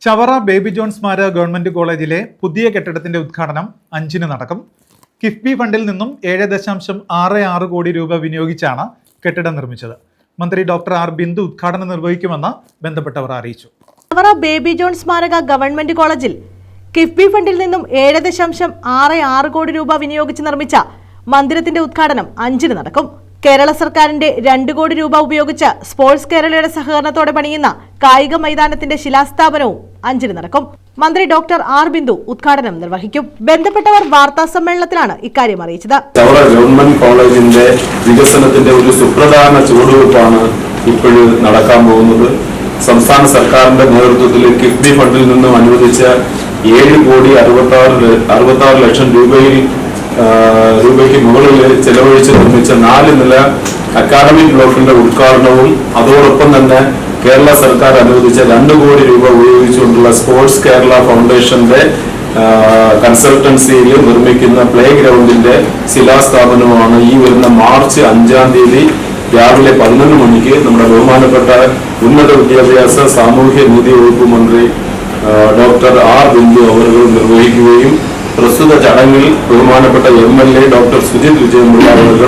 Chavara baby John സ്മാരക government കോളേജിലെ പുതിയ കെട്ടിടത്തിന്റെ ഉദ്ഘാടനം 5-ന് നടക്കും. കിഫ്ബി ഫണ്ടിൽ നിന്നും 7.66 കോടി രൂപ വിനിയോഗിച്ചാണ് കെട്ടിടം നിർമ്മിച്ചത്. മന്ത്രി ഡോക്ടർ ആർ ബിന്ദു ഉദ്ഘാടനം നിർവഹിക്കുമെന്ന് ബന്ധപ്പെട്ടവർ അറിയിച്ചു. ചവറ ബേബി ജോൺ സ്മാരക ഗവൺമെന്റ് കോളേജിൽ കിഫ്ബി ഫണ്ടിൽ നിന്നും 7.66 കോടി രൂപ വിനിയോഗിച്ച് നിർമ്മിച്ച മന്ദിരത്തിന്റെ ഉദ്ഘാടനം 5-ന് നടക്കും. കേരള സർക്കാരിന്റെ 2 കോടി രൂപ ഉപയോഗിച്ച് സ്പോർട്സ് കേരളയുടെ സഹകരണത്തോടെ പണിയുന്ന കായിക മൈതാനത്തിന്റെ ശിലാസ്ഥാപനവും 5-ന് നടക്കും. മന്ത്രി ഡോക്ടർ ആർ ബിന്ദു ഉദ്ഘാടനം നിർവഹിക്കും. ബന്ധപ്പെട്ടവർ വാർത്താ സമ്മേളനത്തിലാണ് ഇക്കാര്യം അറിയിച്ചത്. ചവറ ഗവൺമെന്റ് കോളേജിന്റെ വികസനത്തിന്റെ ഒരു സുപ്രധാന ചുവടുവയ്പ്പാണ് ഇപ്പോഴും നടക്കാൻ പോകുന്നത്. സംസ്ഥാന സർക്കാരിന്റെ നേതൃത്വത്തിൽ കിഫ്ബി ഫണ്ടിൽ നിന്നും അനുവദിച്ച 7.66 ലക്ഷം രൂപയ്ക്ക് മുകളിൽ ചെലവഴിച്ച് നിർമ്മിച്ച 4 നില അക്കാദമിക് ബ്ലോക്കിന്റെ ഉദ്ഘാടനവും അതോടൊപ്പം തന്നെ കേരള സർക്കാർ അനുവദിച്ച 2 കോടി രൂപ ഉപയോഗിച്ചുകൊണ്ടുള്ള സ്പോർട്സ് കേരള ഫൗണ്ടേഷന്റെ കൺസൾട്ടൻസിയിൽ നിർമ്മിക്കുന്ന പ്ലേ ഗ്രൗണ്ടിന്റെ ശിലാസ്ഥാപനവുമാണ് ഈ വരുന്ന മാർച്ച് 5-ാം തീയതി രാവിലെ 11 മണിക്ക് നമ്മുടെ ബഹുമാനപ്പെട്ട ഉന്നത വിദ്യാഭ്യാസ സാമൂഹ്യ നീതി വകുപ്പ് മന്ത്രി ഡോക്ടർ ആർ ബിന്ദു അവർ നിർവഹിക്കുകയും പ്രസ്തുത ചടങ്ങിൽ ബഹുമാനപ്പെട്ട MLA ഡോക്ടർ സുജിത് വിജയമുള്ള അവർ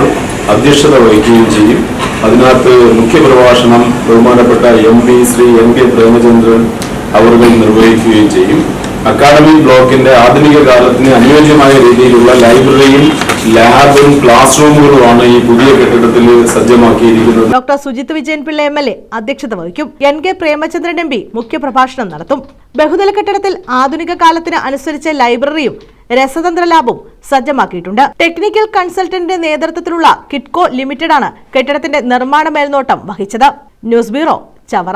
അധ്യക്ഷത വഹിക്കുകയും ചെയ്യും. അതിനകത്ത് മുഖ്യപ്രഭാഷണം ബഹുമാനപ്പെട്ട MP ശ്രീ NK പ്രേമചന്ദ്രൻ അവർ നിർവഹിക്കുകയും ചെയ്യും. അക്കാദമിക് ബ്ലോക്കിന്റെ ആധുനിക കാലത്തിന് അനുയോജ്യമായ രീതിയിലുള്ള ലൈബ്രറിയും ലാബും ക്ലാസ് റൂമുകളുമാണ് ഈ പുതിയ കെട്ടിടത്തിൽ സജ്ജമാക്കിയിരിക്കുന്നത്. ഡോക്ടർ സുജിത് വിജയൻ പിള്ള MLA അധ്യക്ഷത വഹിക്കും. NK പ്രേമചന്ദ്രൻ MP മുഖ്യപ്രഭാഷണം നടത്തും. ബഹുതല കെട്ടിടത്തിൽ ആധുനിക കാലത്തിന് അനുസരിച്ച് ലൈബ്രറിയും രസതന്ത്ര ലാബും സജ്ജമാക്കിയിട്ടുണ്ട്. ടെക്നിക്കൽ കൺസൾട്ടന്റിന്റെ നേതൃത്വത്തിലുള്ള കിറ്റ്കോ ലിമിറ്റഡ് ആണ് കെട്ടിടത്തിന്റെ നിർമ്മാണ മേൽനോട്ടം വഹിച്ചത്. News bureau, Chavara.